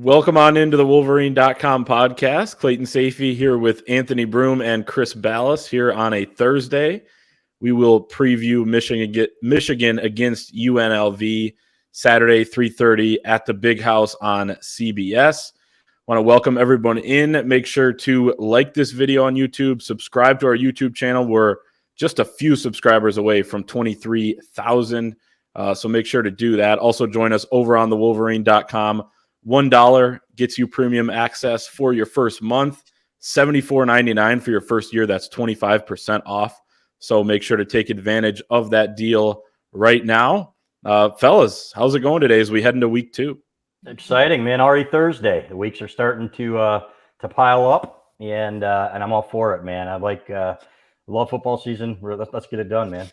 Welcome on into the Wolverine.com podcast. Clayton Sayfie here with Anthony Broome and Chris Balas here on a Thursday. We will preview Michigan against UNLV Saturday, 3:30 at the Big House on CBS. Want to welcome everyone in. Make sure to like this video on YouTube, subscribe to our YouTube channel. We're just a few subscribers away from 23,000, so make sure to do that. Also join us over on the Wolverine.com. $1 gets you premium access for your first month, $74.99 for your first year. That's 25% off. So make sure to take advantage of that deal right now. Fellas, how's it going today as we head into week 2? Exciting, man. Already Thursday. The weeks are starting to pile up, and I'm all for it, man. I love football season. Let's get it done, man.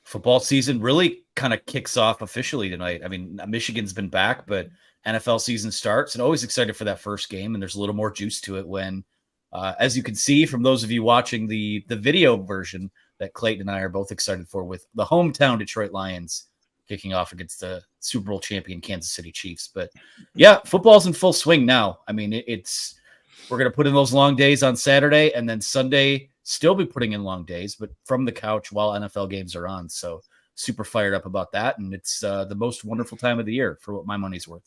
Football season really kind of kicks off officially tonight. I mean, Michigan's been back, but NFL season starts, and always excited for that first game. And there's a little more juice to it when, as you can see from those of you watching the video version that Clayton and I are both excited for, with the hometown Detroit Lions kicking off against the Super Bowl champion Kansas City Chiefs. But yeah, football's in full swing now. I mean, we're going to put in those long days on Saturday, and then Sunday still be putting in long days, but from the couch while NFL games are on. So super fired up about that. And it's the most wonderful time of the year for what my money's worth.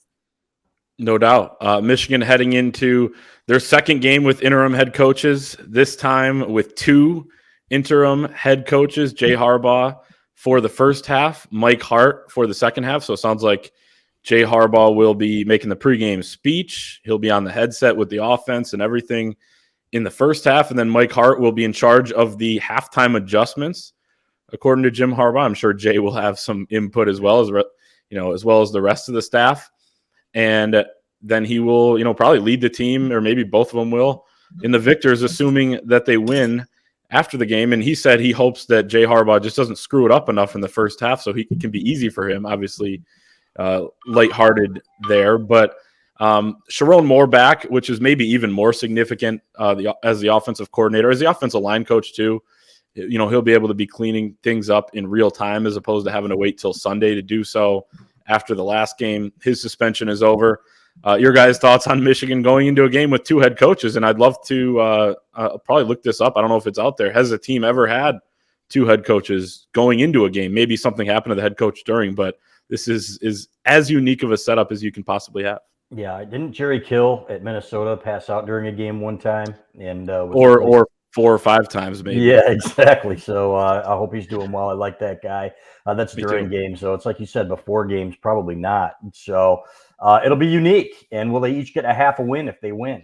No doubt. Michigan heading into their second game with interim head coaches, this time with 2 interim head coaches, Jay Harbaugh for the first half, Mike Hart for the second half. So it sounds like Jay Harbaugh will be making the pregame speech. He'll be on the headset with the offense and everything in the first half, and then Mike Hart will be in charge of the halftime adjustments, according to Jim Harbaugh. I'm sure Jay will have some input as well as the rest of the staff, and then he will, probably lead the team, or maybe both of them will, in the victors, assuming that they win after the game. And he said he hopes that Jay Harbaugh just doesn't screw it up enough in the first half, so he can be easy for him. Obviously, lighthearted there, but. Sharon Moore back, which is maybe even more significant as the offensive coordinator, as the offensive line coach too. He'll be able to be cleaning things up in real time as opposed to having to wait till Sunday to do so after the last game. His suspension is over. Your guys' thoughts on Michigan going into a game with 2 head coaches? And I'd love to probably look this up. I don't know if it's out there. Has a team ever had 2 head coaches going into a game? Maybe something happened to the head coach during, but this is as unique of a setup as you can possibly have. Yeah, didn't Jerry Kill at Minnesota pass out during a game one time? And or 4 or 5 times maybe. Yeah, exactly. So I hope he's doing well. I like that guy. That's during games, so it's like you said, before games, probably not. So it'll be unique. And will they each get a half a win if they win?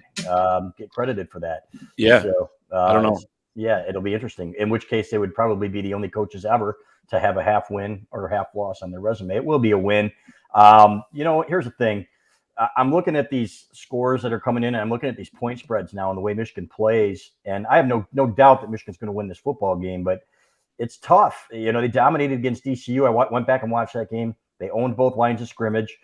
Get credited for that. Yeah. So I don't know. Yeah, it'll be interesting. In which case, they would probably be the only coaches ever to have a half win or half loss on their resume. It will be a win. Here's the thing. I'm looking at these scores that are coming in, and I'm looking at these point spreads now and the way Michigan plays. And I have no doubt that Michigan's going to win this football game, but it's tough. They dominated against DCU. I went back and watched that game. They owned both lines of scrimmage.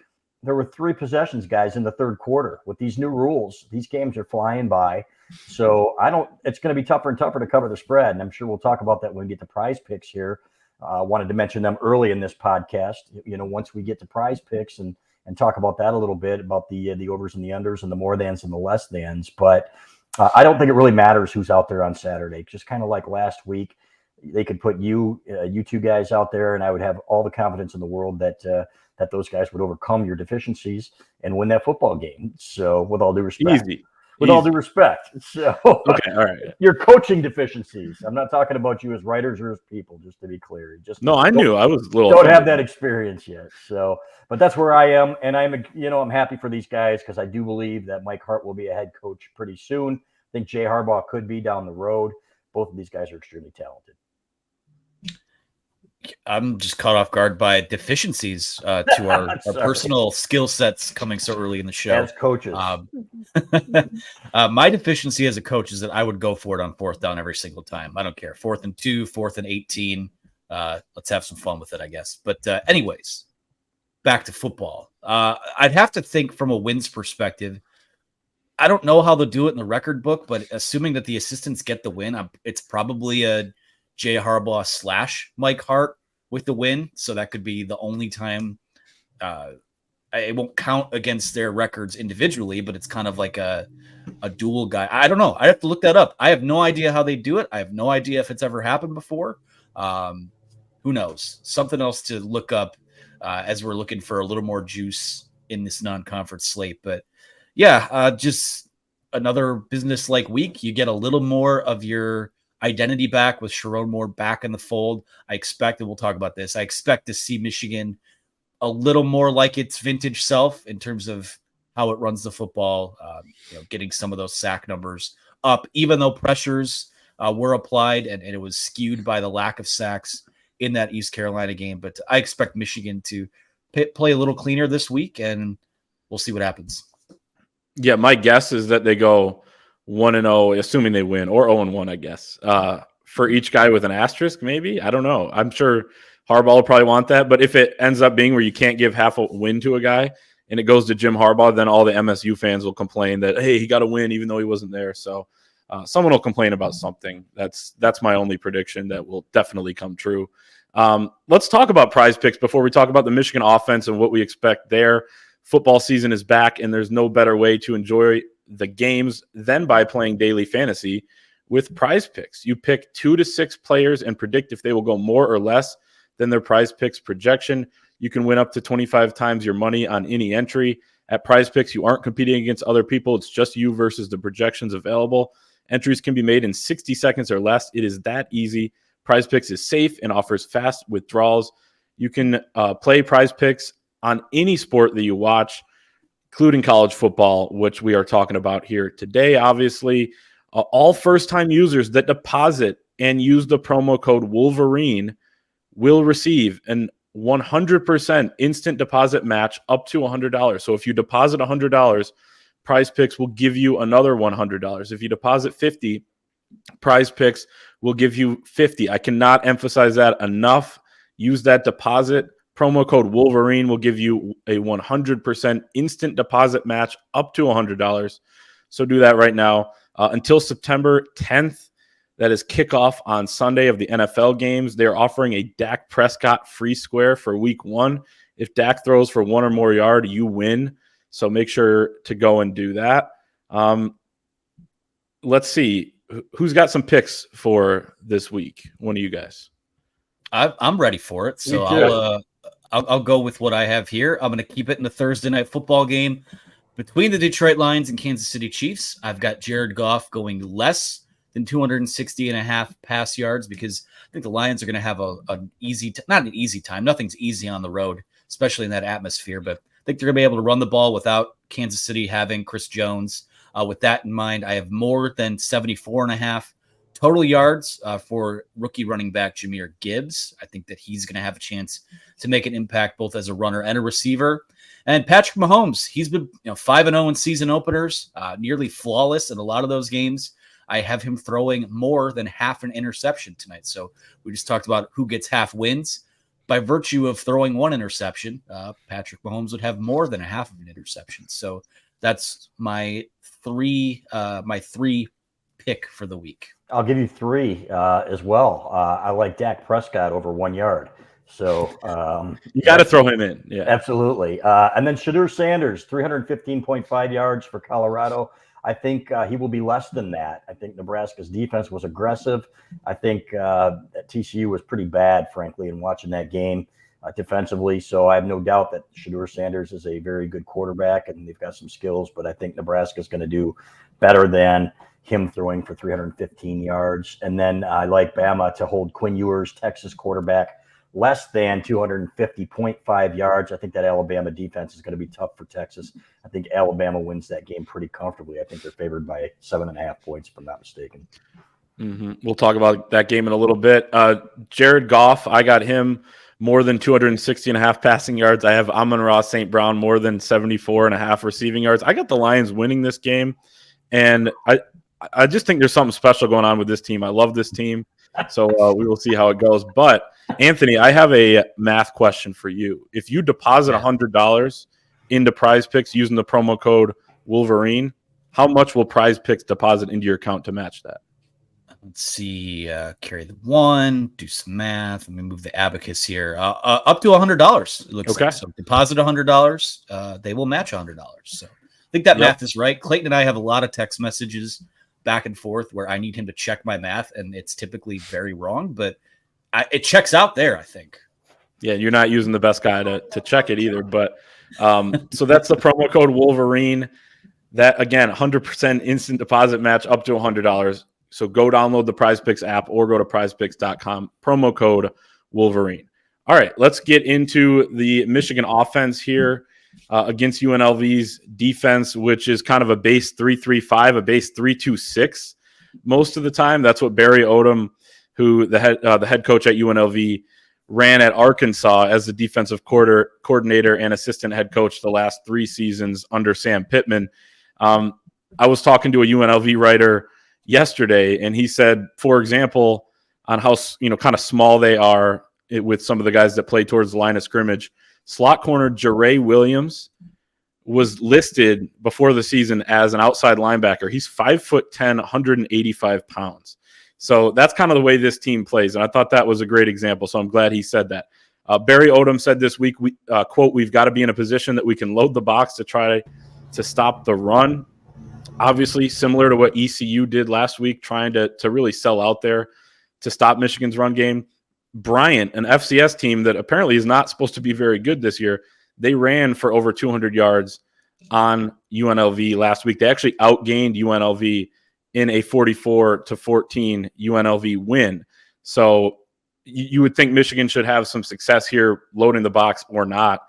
There were 3 possessions, guys, in the third quarter. With these new rules, these games are flying by. So it's going to be tougher and tougher to cover the spread. And I'm sure we'll talk about that when we get to prize picks here. Wanted to mention them early in this podcast. Once we get to prize picks and talk about that a little bit, about the overs and the unders and the more thans and the less thans. But I don't think it really matters who's out there on Saturday. Just kind of like last week, they could put you 2 guys out there, and I would have all the confidence in the world that those guys would overcome your deficiencies and win that football game. So with all due respect. All due respect. So okay, all right. Your coaching deficiencies. I'm not talking about you as writers or as people, just to be clear. I knew I was a little. Don't have that experience yet. So, but that's where I am, and I'm happy for these guys because I do believe that Mike Hart will be a head coach pretty soon. I think Jay Harbaugh could be down the road. Both of these guys are extremely talented. I'm just caught off guard by deficiencies to our personal skill sets coming so early in the show. As coaches. My deficiency as a coach is that I would go for it on 4th down every single time. I don't care. 4th and 2, 4th and 18. Let's have some fun with it, I guess. But anyways, back to football. I'd have to think from a wins perspective. I don't know how they'll do it in the record book, but assuming that the assistants get the win, it's probably a Jay Harbaugh / Mike Hart with the win. So that could be the only time it won't count against their records individually, but it's kind of like a dual guy. I don't know. I have to look that up. I have no idea how they do it. I have no idea if it's ever happened before. Who knows? Something else to look up as we're looking for a little more juice in this non-conference slate. But yeah, just another business-like week. You get a little more of your identity back with Sharon Moore back in the fold. I expect, and we'll talk about this, I expect to see Michigan a little more like its vintage self in terms of how it runs the football, getting some of those sack numbers up, even though pressures were applied and it was skewed by the lack of sacks in that East Carolina game. But I expect Michigan to play a little cleaner this week, and we'll see what happens. Yeah, my guess is that they go 1-0, assuming they win, or 0-1, I guess, for each guy with an asterisk, maybe. I don't know. I'm sure Harbaugh will probably want that. But if it ends up being where you can't give half a win to a guy and it goes to Jim Harbaugh, then all the MSU fans will complain that, hey, he got a win even though he wasn't there. So someone will complain about something. That's my only prediction that will definitely come true. Let's talk about Prize Picks before we talk about the Michigan offense and what we expect there. Football season is back, and there's no better way to enjoy the games than by playing daily fantasy with Prize Picks. You pick 2 to 6 players and predict if they will go more or less than their Prize Picks projection. You can win up to 25 times your money on any entry. At Prize Picks, you aren't competing against other people. It's just you versus the projections available. Entries can be made in 60 seconds or less. It is that easy. Prize Picks is safe and offers fast withdrawals. You can play Prize Picks on any sport that you watch, including college football, which we are talking about here today. Obviously, all first-time users that deposit and use the promo code Wolverine will receive an 100% instant deposit match up to $100. So if you deposit $100, Prize Picks will give you another $100. If you deposit $50, Prize Picks will give you $50. I cannot emphasize that enough. Use that deposit. Promo code Wolverine will give you a 100% instant deposit match up to $100. So do that right now. Until September 10th, that is kickoff on Sunday of the NFL games. They're offering a Dak Prescott free square for week 1. If Dak throws for 1 or more yard, you win. So make sure to go and do that. Let's see. Who's got some picks for this week? One of you guys. I'm ready for it. So I'll go with what I have here. I'm going to keep it in the Thursday night football game between the Detroit Lions and Kansas City Chiefs. I've got Jared Goff going less than 260.5 pass yards because I think the Lions are going to have not an easy time. Nothing's easy on the road, especially in that atmosphere, but I think they're going to be able to run the ball without Kansas City having Chris Jones. With that in mind, I have more than 74.5 total yards for rookie running back Jahmyr Gibbs. I think that he's going to have a chance to make an impact both as a runner and a receiver. And Patrick Mahomes, he's been 5-0 in season openers, nearly flawless in a lot of those games. I have him throwing more than half an interception tonight. So we just talked about who gets half wins. By virtue of throwing 1 interception, Patrick Mahomes would have more than a half of an interception. So that's my three pick for the week. I'll give you 3 as well. I like Dak Prescott over 1 yard. So you got to throw him in. Yeah, absolutely. And then Shedeur Sanders, 315.5 yards for Colorado. I think he will be less than that. I think Nebraska's defense was aggressive. I think that TCU was pretty bad, frankly, in watching that game defensively. So I have no doubt that Shedeur Sanders is a very good quarterback and they've got some skills, but I think Nebraska's going to do better than him throwing for 315 yards. And then I like Bama to hold Quinn Ewers, Texas quarterback, less than 250.5 yards. I think that Alabama defense is going to be tough for Texas. I think Alabama wins that game pretty comfortably. I think they're favored by 7.5 points, if I'm not mistaken. Mm-hmm. We'll talk about that game in a little bit. Jared Goff, I got him more than 260.5 passing yards. I have Amon-Ra St. Brown more than 74.5 receiving yards. I got the Lions winning this game, and I just think there's something special going on with this team. I love this team. So we will see how it goes. But, Anthony, I have a math question for you. If you deposit $100 into Prize Picks using the promo code Wolverine, how much will Prize Picks deposit into your account to match that? Let's see. Carry the one. Do some math. Let me move the abacus here. Up to $100. It looks like. So deposit $100. They will match $100. So I think that math is right. Clayton and I have a lot of text messages back and forth where I need him to check my math, and it's typically very wrong, but it checks out there, I think. Yeah, you're not using the best guy to check it either. But so that's the promo code Wolverine. That, again, 100% instant deposit match up to $100. So go download the PrizePicks app or go to prizepicks.com. Promo code Wolverine. All right, let's get into the Michigan offense here against UNLV's defense, which is kind of a base 3-3-5, a base 3-2-6 most of the time. That's what Barry Odom, who the head coach at UNLV, ran at Arkansas as the defensive coordinator and assistant head coach the last 3 seasons under Sam Pittman. I was talking to a UNLV writer yesterday, and he said, for example, on how kind of small they are with some of the guys that play towards the line of scrimmage, slot corner Jeray Williams was listed before the season as an outside linebacker. He's 5'10", 185 pounds. So that's kind of the way this team plays, and I thought that was a great example, so I'm glad he said that. Barry Odom said this week, quote, "We've got to be in a position that we can load the box to try to stop the run." Obviously, similar to what ECU did last week, trying to really sell out there to stop Michigan's run game. Bryant, an FCS team that apparently is not supposed to be very good this year, they ran for over 200 yards on UNLV last week. They actually outgained UNLV in a 44-14 UNLV win. So you would think Michigan should have some success here loading the box or not.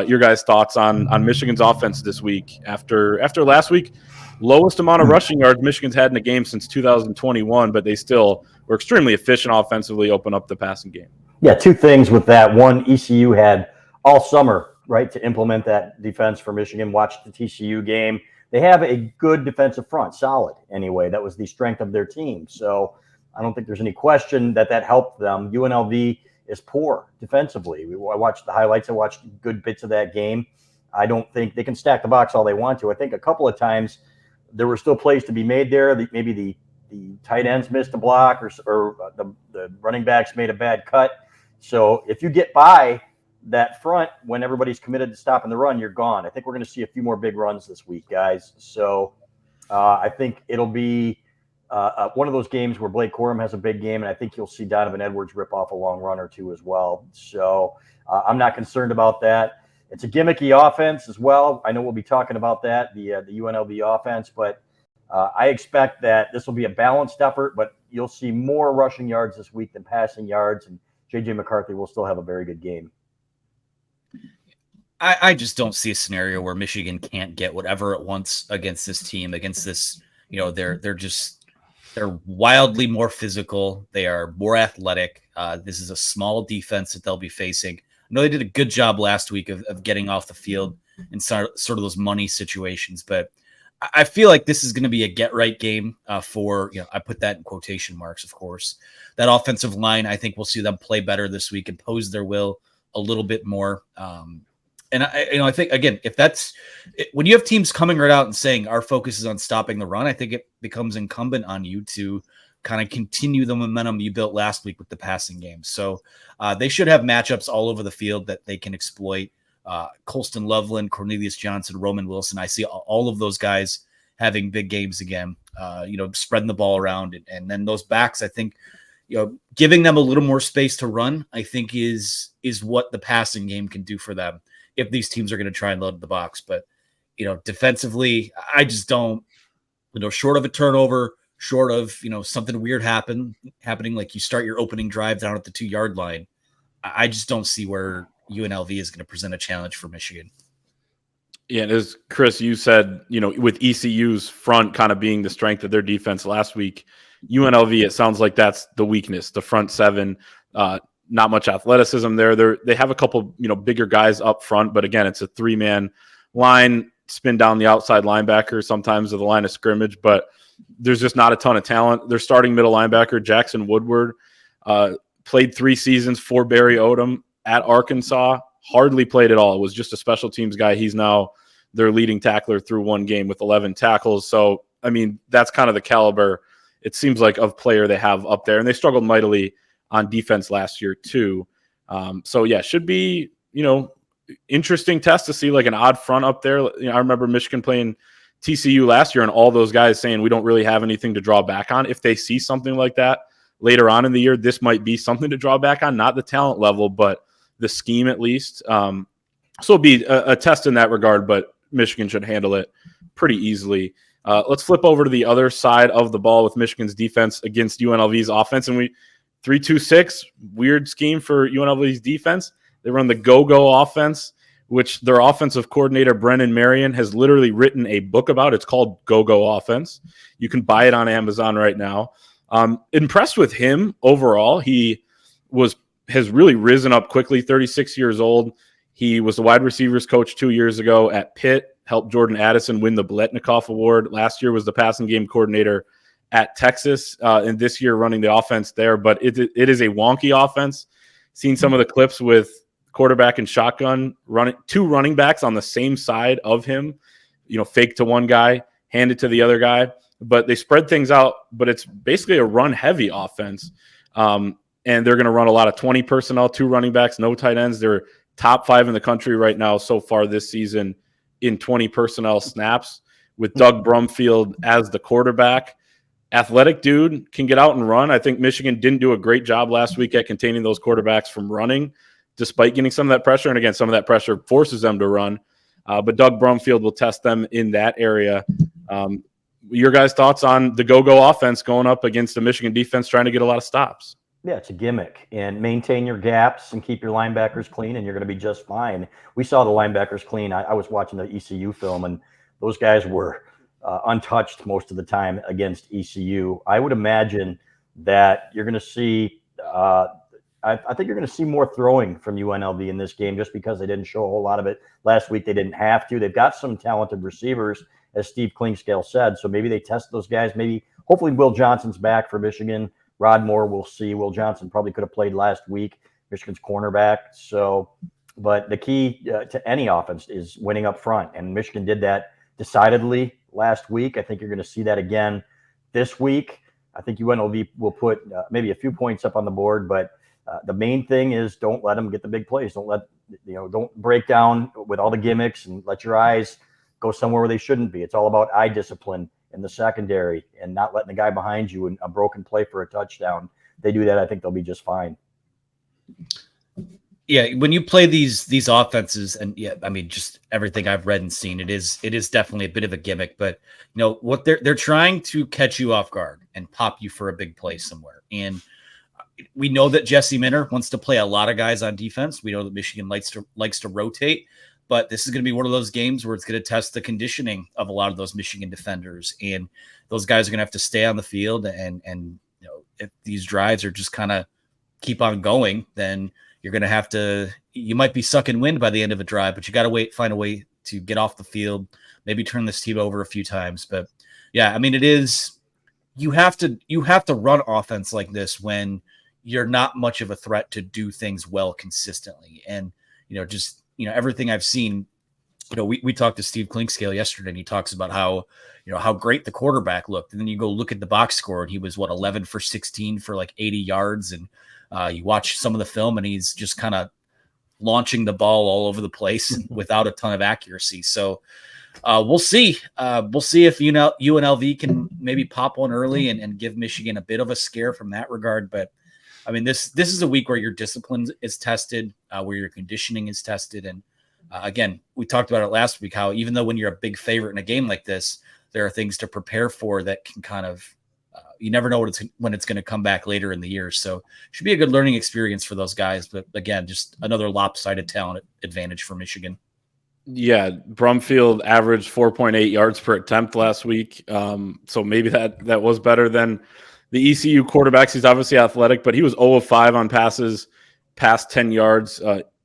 Your guys' thoughts on Michigan's offense this week after last week? Lowest amount of rushing yards Michigan's had in a game since 2021, but they still were extremely efficient offensively, open up the passing game. Yeah, 2 things with that. One, ECU had all summer, right, to implement that defense for Michigan. Watch the TCU game. They have a good defensive front, solid anyway. That was the strength of their team. So I don't think there's any question that helped them. UNLV is poor defensively. I watched the highlights. I watched good bits of that game. I don't think they can stack the box all they want to. I think a couple of times there were still plays to be made there. Maybe the tight ends missed a block or the running backs made a bad cut. So if you get by that front when everybody's committed to stopping the run, you're gone. I think we're going to see a few more big runs this week, guys. So I think it'll be one of those games where Blake Corum has a big game, and I think you'll see Donovan Edwards rip off a long run or two as well. So I'm not concerned about that. It's a gimmicky offense as well. I know we'll be talking about that, the UNLV offense, but I expect that this will be a balanced effort, but you'll see more rushing yards this week than passing yards, and J.J. McCarthy will still have a very good game. I just don't see a scenario where Michigan can't get whatever it wants against this team, against this, they're wildly more physical. They are more athletic. This is a small defense that they'll be facing. I know they did a good job last week of getting off the field in sort of those money situations, but I feel like this is going to be a get-right game for, I put that in quotation marks, of course. That offensive line, I think we'll see them play better this week, impose their will a little bit more. And I think, again, when you have teams coming right out and saying our focus is on stopping the run, I think it becomes incumbent on you to kind of continue the momentum you built last week with the passing game. So they should have matchups all over the field that they can exploit. Colston Loveland, Cornelius Johnson, Roman Wilson. I see all of those guys having big games again, spreading the ball around. And then those backs, I think, giving them a little more space to run, I think is what the passing game can do for them if these teams are going to try and load the box. But, defensively, I just don't, short of a turnover, short of, something weird happening, like you start your opening drive down at the 2-yard line, I just don't see where UNLV is going to present a challenge for Michigan. Yeah, and as Chris, you said, with ECU's front kind of being the strength of their defense last week, UNLV, it sounds like that's the weakness, the front seven, not much athleticism there. They have a couple, bigger guys up front, but again, it's a 3-man line, spin down the outside linebacker, sometimes to the line of scrimmage, but there's just not a ton of talent. Their starting middle linebacker, Jackson Woodward, played 3 seasons for Barry Odom at Arkansas, hardly played at all. It was just a special teams guy. He's now their leading tackler through 1 game with 11 tackles. So, that's kind of the caliber it seems like, of player they have up there. And they struggled mightily on defense last year too. So yeah, should be, interesting test to see like an odd front up there. I remember Michigan playing TCU last year and all those guys saying we don't really have anything to draw back on. If they see something like that later on in the year, this might be something to draw back on, not the talent level, but the scheme at least. So it'll be a test in that regard, but Michigan should handle it pretty easily. Let's flip over to the other side of the ball with Michigan's defense against UNLV's offense. And 3-2-6, weird scheme for UNLV's defense. They run the go-go offense, which their offensive coordinator, Brennan Marion, has literally written a book about. It's called Go-Go Offense. You can buy it on Amazon right now. Impressed with him overall. He has really risen up quickly, 36 years old. He was the wide receivers coach 2 years ago at Pitt, helped Jordan Addison win the Biletnikoff Award. Last year was the passing game coordinator at Texas, and this year running the offense there. But it is a wonky offense. Seen some of the clips with quarterback and shotgun, two running backs on the same side of him, fake to one guy, hand it to the other guy. But they spread things out, but it's basically a run-heavy offense. And they're going to run a lot of 20 personnel, 2 running backs, no tight ends. They're top 5 in the country right now so far this season in 20 personnel snaps with Doug Brumfield as the quarterback. Athletic dude, can get out and run. I think Michigan didn't do a great job last week at containing those quarterbacks from running, despite getting some of that pressure. And again, some of that pressure forces them to run. But Doug Brumfield will test them in that area. Your guys' thoughts on the go-go offense going up against a Michigan defense trying to get a lot of stops? Yeah, it's a gimmick. And maintain your gaps and keep your linebackers clean, and you're going to be just fine. We saw the linebackers clean. I was watching the ECU film, and those guys were untouched most of the time against ECU. I would imagine that you're going to see I think you're going to see more throwing from UNLV in this game just because they didn't show a whole lot of it last week. They didn't have to. They've got some talented receivers, as Steve Klingscale said, so maybe they test those guys. Hopefully Will Johnson's back for Michigan. Rod Moore, we'll see. Will Johnson probably could have played last week, Michigan's cornerback. But the key to any offense is winning up front, and Michigan did that decidedly last week. I think you're going to see that again this week. I think UNLV will put maybe a few points up on the board, but the main thing is don't let them get the big plays. Don't break down with all the gimmicks and let your eyes go somewhere where they shouldn't be. It's all about eye discipline in the secondary and not letting the guy behind you in a broken play for a touchdown. If they do that, I think they'll be just fine. Yeah, when you play these offenses, and just everything I've read and seen, it is definitely a bit of a gimmick. But what they're trying to catch you off guard and pop you for a big play somewhere. And we know that Jesse Minter wants to play a lot of guys on defense. We know that Michigan likes to rotate, but this is going to be one of those games where it's going to test the conditioning of a lot of those Michigan defenders, and those guys are going to have to stay on the field. And if these drives are just kind of keep on going, then you're going to have to. You might be sucking wind by the end of a drive, but you got to find a way to get off the field, maybe turn this team over a few times. But yeah, it is. You have to run offense like this when you're not much of a threat to do things well consistently. And, everything I've seen, we talked to Steve Klingscale yesterday, and he talks about how great the quarterback looked. And then you go look at the box score, and he was 11 for 16 for like 80 yards. And you watch some of the film, and he's just kind of launching the ball all over the place without a ton of accuracy. So we'll see. We'll see if UNLV can maybe pop one early and give Michigan a bit of a scare from that regard. But this is a week where your discipline is tested, where your conditioning is tested. And again, we talked about it last week, how even though when you're a big favorite in a game like this, there are things to prepare for that can kind of, you never know when it's going to come back later in the year. So it should be a good learning experience for those guys. But again, just another lopsided talent advantage for Michigan. Yeah, Brumfield averaged 4.8 yards per attempt last week. So maybe that was better than the ECU quarterbacks. He's obviously athletic, but he was 0 of 5 on passes past 10 yards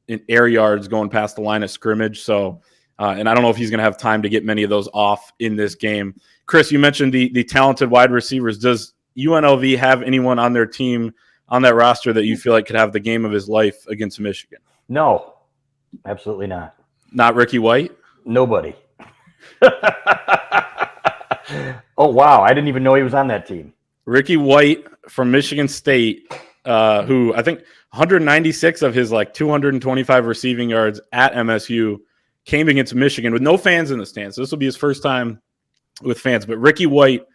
in air yards going past the line of scrimmage. So, and I don't know if he's going to have time to get many of those off in this game. Chris, you mentioned the talented wide receivers. Does UNLV have anyone on their team, on that roster, that you feel like could have the game of his life against Michigan? No, absolutely not. Not Ricky White? Nobody. Oh, wow. I didn't even know he was on that team. Ricky White from Michigan State, who I think 196 of his 225 receiving yards at MSU came against Michigan with no fans in the stands. So this will be his first time with fans. But Ricky White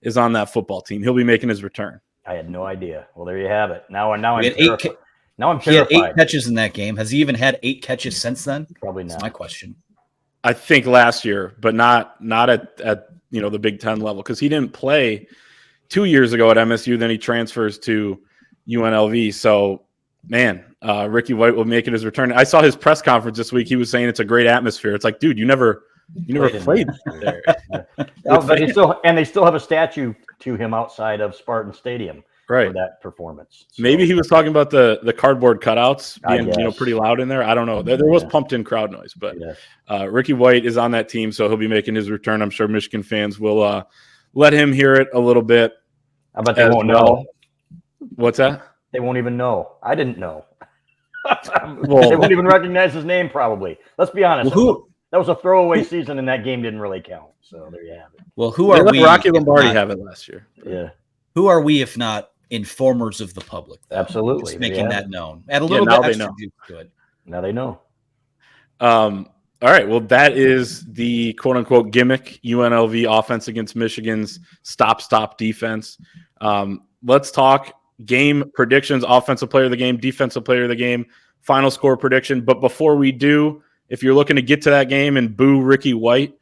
is on that football team. He'll be making his return. I had no idea. Well, there you have it. Now I'm terrified. He had 8 catches in that game. Has he even had 8 catches since then? Probably not. That's my question. I think last year, but not at the Big Ten level, because he didn't play 2 years ago at MSU. Then he transfers to UNLV. So, man, Ricky White will make it his return. I saw his press conference this week. He was saying it's a great atmosphere. It's like, dude, you never played there. But they still have a statue to him outside of Spartan Stadium. Right. For that performance. So, maybe he was talking about the cardboard cutouts being pretty loud in there. I don't know. There was pumped in crowd noise, but Ricky White is on that team, so he'll be making his return. I'm sure Michigan fans will let him hear it a little bit. I bet they won't know. What's that? They won't even know. I didn't know. They won't even recognize his name probably. Let's be honest. That was a throwaway season, and that game didn't really count. So there you have it. Well, who are we? Rocky Lombardi have it last year. Yeah. Who are we if not informers of the public? Though? Absolutely. Just making that known. Add a little bit extra juice to it. Now they know. All right. Well, that is the quote-unquote gimmick UNLV offense against Michigan's stop defense. Let's talk game predictions, offensive player of the game, defensive player of the game, final score prediction. But before we do, if you're looking to get to that game and boo Ricky White,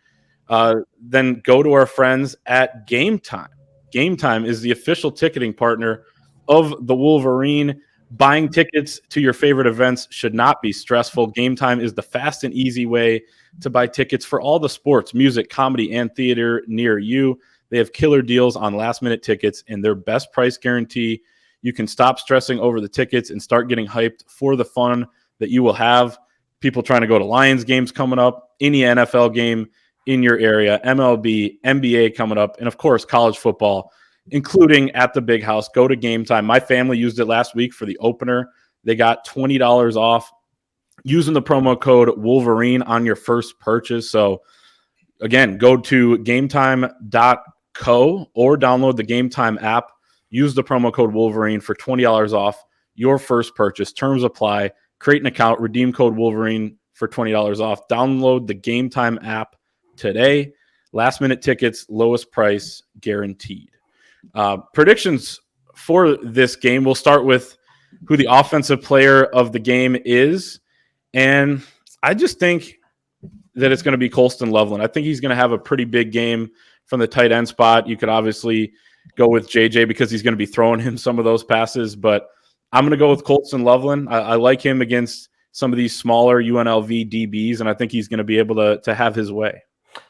then go to our friends at Game Time. Game Time is the official ticketing partner of the Wolverine. Buying tickets to your favorite events should not be stressful. Game Time is the fast and easy way to buy tickets for all the sports, music, comedy, and theater near you. They have killer deals on last-minute tickets and their best price guarantee. You can stop stressing over the tickets and start getting hyped for the fun that you will have. People trying to go to Lions games coming up, any NFL game in your area, MLB, NBA coming up, and of course, college football, including at the Big House. Go to Game Time. My family used it last week for the opener. They got $20 off using the promo code Wolverine on your first purchase. So again, go to gametime.co or download the Game Time app. Use the promo code Wolverine for $20 off your first purchase. Terms apply. Create an account, redeem code Wolverine for $20 off. Download the Game Time app today. Last minute tickets, lowest price guaranteed. Predictions for this game. We'll start with who the offensive player of the game is. And I just think that it's going to be Colston Loveland. I think he's going to have a pretty big game from the tight end spot. You could obviously go with JJ because he's going to be throwing him some of those passes, but I'm going to go with Colston Loveland. I like him against some of these smaller UNLV DBs, and I think he's going to be able to have his way.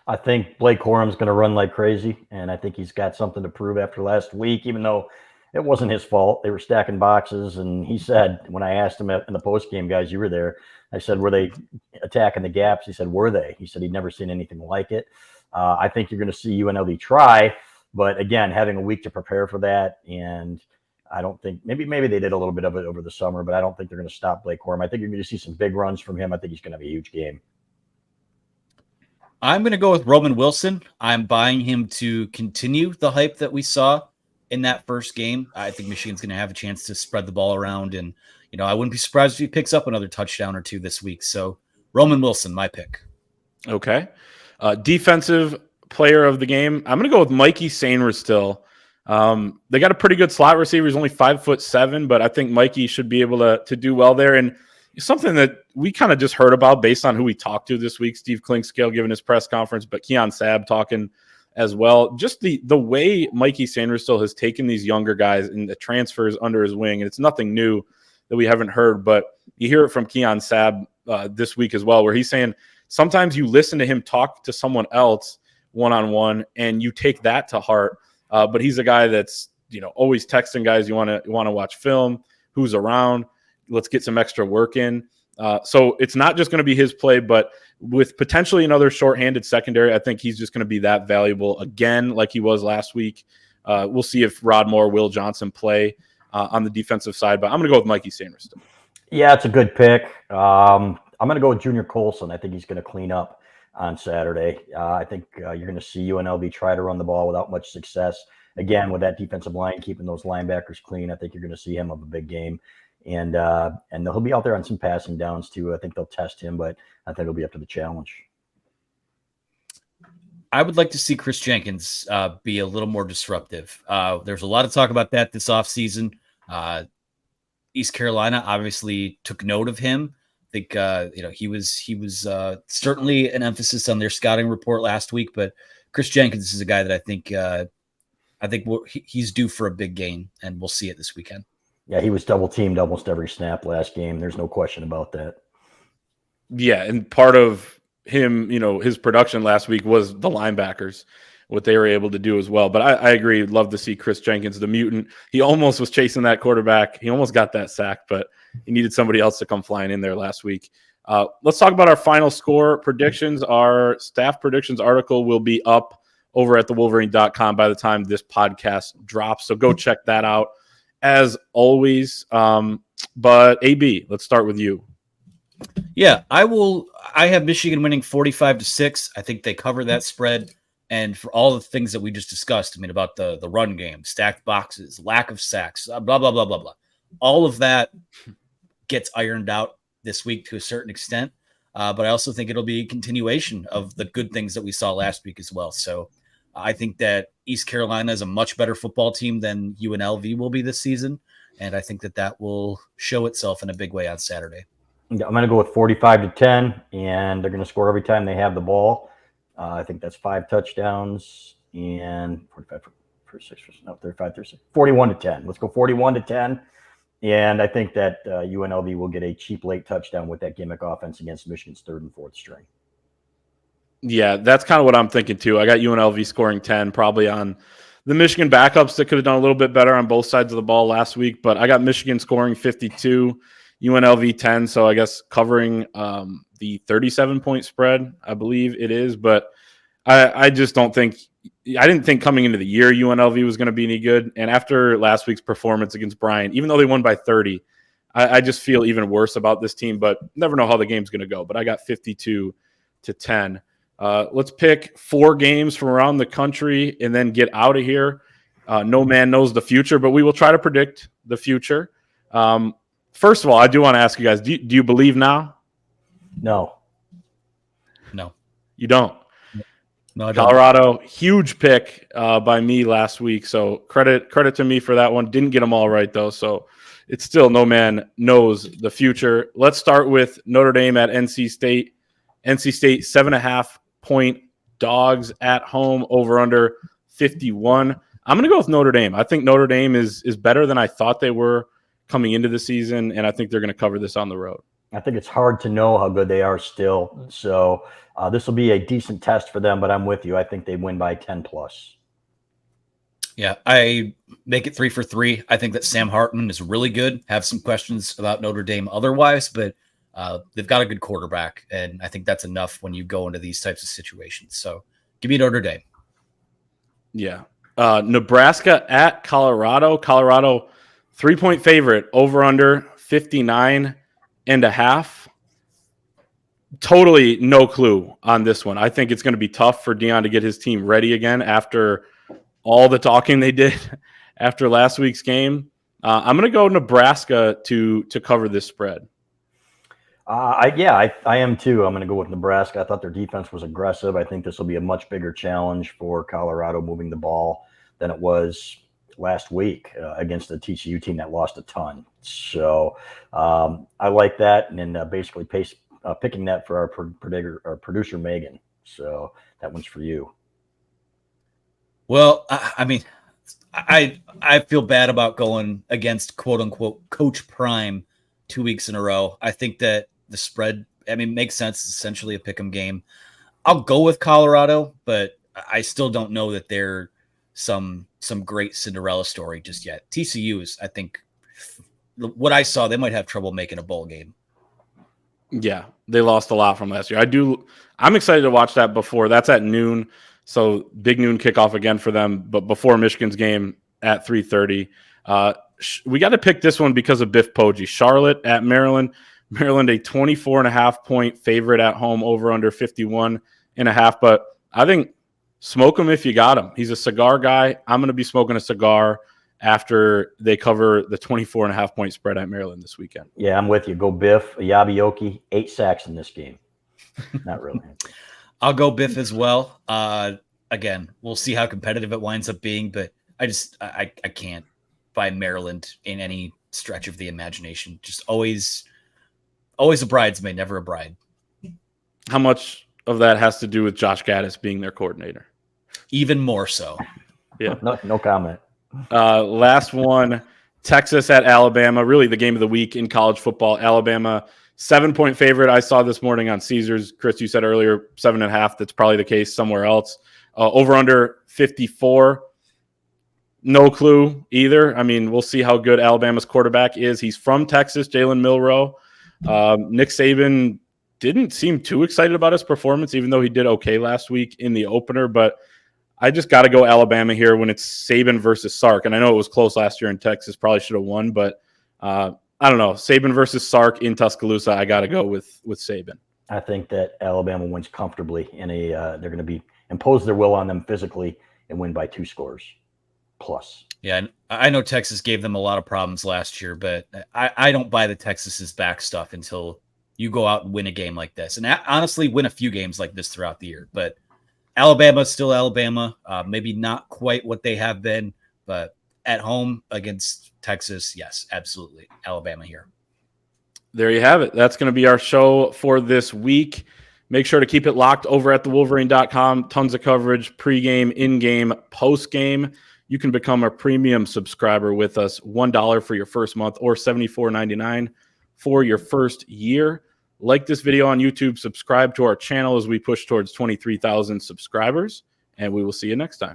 I think Blake Corum's going to run like crazy, and I think he's got something to prove after last week, even though it wasn't his fault. They were stacking boxes, and he said, when I asked him in the postgame, guys, you were there, I said, were they attacking the gaps? He said, were they? He said he'd never seen anything like it. I think you're going to see UNLV try, but again, having a week to prepare for that, and I don't think maybe they did a little bit of it over the summer, but I don't think they're going to stop Blake Corum. I think you're going to see some big runs from him. I think he's going to have a huge game. I'm going to go with Roman Wilson. I'm buying him to continue the hype that we saw in that first game. I think Michigan's going to have a chance to spread the ball around, and I wouldn't be surprised if he picks up another touchdown or two this week. So Roman Wilson, my pick. Okay. Defensive player of the game. I'm going to go with Mikey Sainristil. They got a pretty good slot receiver. He's only 5'7", but I think Mikey should be able to do well there. And something that we kind of just heard about based on who we talked to this week, Steve Klinkscale giving his press conference, but Keon Sabb talking as well. Just the way Mikey Sainristil has taken these younger guys and the transfers under his wing, and it's nothing new that we haven't heard, but you hear it from Keon Sabb this week as well, where he's saying sometimes you listen to him talk to someone else one-on-one and you take that to heart. But he's a guy that's, always texting guys, you want to watch film, who's around, let's get some extra work in. So it's not just going to be his play, but with potentially another shorthanded secondary, I think he's just going to be that valuable again, like he was last week. We'll see if Rod Moore, Will Johnson play on the defensive side, but I'm going to go with Mikey Sainristil. Yeah, it's a good pick. I'm going to go with Junior Colson. I think he's going to clean up on Saturday. I think you're going to see UNLV try to run the ball without much success. again, with that defensive line, keeping those linebackers clean, I think you're going to see him have a big game. And he'll be out there on some passing downs too. I think they'll test him, but I think it'll be up to the challenge. I would like to see Chris Jenkins be a little more disruptive. There's a lot of talk about that this offseason. East Carolina obviously took note of him. I think he was certainly an emphasis on their scouting report last week. But Chris Jenkins is a guy that I think he's due for a big game, and we'll see it this weekend. Yeah, he was double teamed almost every snap last game. There's no question about that. Yeah, and part of him, his production last week was the linebackers, what they were able to do as well. But I agree. Love to see Chris Jenkins, the mutant. He almost was chasing that quarterback. He almost got that sack, but he needed somebody else to come flying in there last week. Let's talk about our final score predictions. Our staff predictions article will be up over at thewolverine.com by the time this podcast drops. So go check that out as always. But AB, let's start with you. Yeah, I have Michigan winning 45-6. I think they cover that spread. And for all the things that we just discussed, about the run game, stacked boxes, lack of sacks, blah, blah, blah, blah, blah. All of that gets ironed out this week to a certain extent. But I also think it'll be a continuation of the good things that we saw last week as well. So I think that East Carolina is a much better football team than UNLV will be this season. And I think that will show itself in a big way on Saturday. I'm going to go with 45-10, and they're going to score every time they have the ball. I think that's 5 touchdowns and 45 for 6. No, 35, 36. 41-10. Let's go 41-10. And I think that UNLV will get a cheap late touchdown with that gimmick offense against Michigan's 3rd and 4th string. Yeah, that's kind of what I'm thinking too. I got UNLV scoring 10, probably on the Michigan backups that could have done a little bit better on both sides of the ball last week. But I got Michigan scoring 52. UNLV 10, so I guess covering the 37-point spread, I believe it is. But I just don't think – I didn't think coming into the year UNLV was going to be any good. And after last week's performance against Bryant, even though they won by 30, I just feel even worse about this team. But never know how the game's going to go. But I got 52-10. Let's pick 4 games from around the country and then get out of here. No man knows the future, but we will try to predict the future. First of all, I do want to ask you guys, do you believe now? No. You don't? No, I don't. Colorado, huge pick by me last week. So credit to me for that one. Didn't get them all right, though. So it's still no man knows the future. Let's start with Notre Dame at NC State. NC State, 7.5-point dogs at home, over under 51. I'm going to go with Notre Dame. I think Notre Dame is better than I thought they were coming into the season, and I think they're going to cover this on the road. I think it's hard to know how good they are still. So this will be a decent test for them, but I'm with you. I think they win by 10+. Yeah, I make it 3 for 3. I think that Sam Hartman is really good. Have some questions about Notre Dame otherwise, but they've got a good quarterback, and I think that's enough when you go into these types of situations. So give me Notre Dame. Yeah. Nebraska at Colorado. Colorado, 3-point favorite, over under 59.5. Totally no clue on this one. I think it's going to be tough for Deion to get his team ready again after all the talking they did after last week's game. I'm going to go Nebraska to cover this spread. I am too. I'm going to go with Nebraska. I thought their defense was aggressive. I think this will be a much bigger challenge for Colorado moving the ball than it was last week against the TCU team that lost a ton. So I like that, and then basically picking that for our producer Megan. So that one's for you. Well, I feel bad about going against quote unquote Coach Prime 2 weeks in a row. I think that the spread, makes sense. It's essentially a pick'em game. I'll go with Colorado, but I still don't know that they're some great Cinderella story just yet. TCU is, I think, what I saw, they might have trouble making a bowl game. Yeah, they lost a lot from last year. I'm excited to watch that before. That's at noon, so big noon kickoff again for them, but before Michigan's game at 3:30. We got to pick this one because of Biff Poggi. Charlotte at Maryland. Maryland, a 24.5-point favorite at home, over under 51.5. But I think Smoke him if you got him. He's a cigar guy. I'm going to be smoking a cigar after they cover the 24.5-point spread at Maryland this weekend. Yeah, I'm with you. Go Biff, Yabioki, 8 sacks in this game. Not really. I'll go Biff as well. Again, we'll see how competitive it winds up being, but I can't buy Maryland in any stretch of the imagination. Just always a bridesmaid, never a bride. How much of that has to do with Josh Gaddis being their coordinator? Even more so. Yeah. No comment. Last one, Texas at Alabama, really the game of the week in college football. Alabama, 7-point favorite. I saw this morning on Caesars. Chris, you said earlier 7.5. That's probably the case somewhere else. Over under 54. No clue either. I mean, we'll see how good Alabama's quarterback is. He's from Texas, Jalen Milroe. Nick Saban didn't seem too excited about his performance, even though he did okay last week in the opener. But I just got to go Alabama here when it's Saban versus Sark. And I know it was close last year in Texas, probably should have won. But I don't know. Saban versus Sark in Tuscaloosa, I got to go with Saban. I think that Alabama wins comfortably. They're going to be impose their will on them physically and win by 2 scores plus. Yeah, I know Texas gave them a lot of problems last year, but I don't buy the Texas's back stuff until you go out and win a game like this. And honestly, win a few games like this throughout the year. But Alabama's still Alabama. Maybe not quite what they have been, but at home against Texas, yes, absolutely. Alabama here. There you have it. That's going to be our show for this week. Make sure to keep it locked over at thewolverine.com. Tons of coverage, pregame, in-game, post-game. You can become a premium subscriber with us. $1 for your first month or $74.99 for your first year. Like this video on YouTube. Subscribe to our channel as we push towards 23,000 subscribers. And we will see you next time.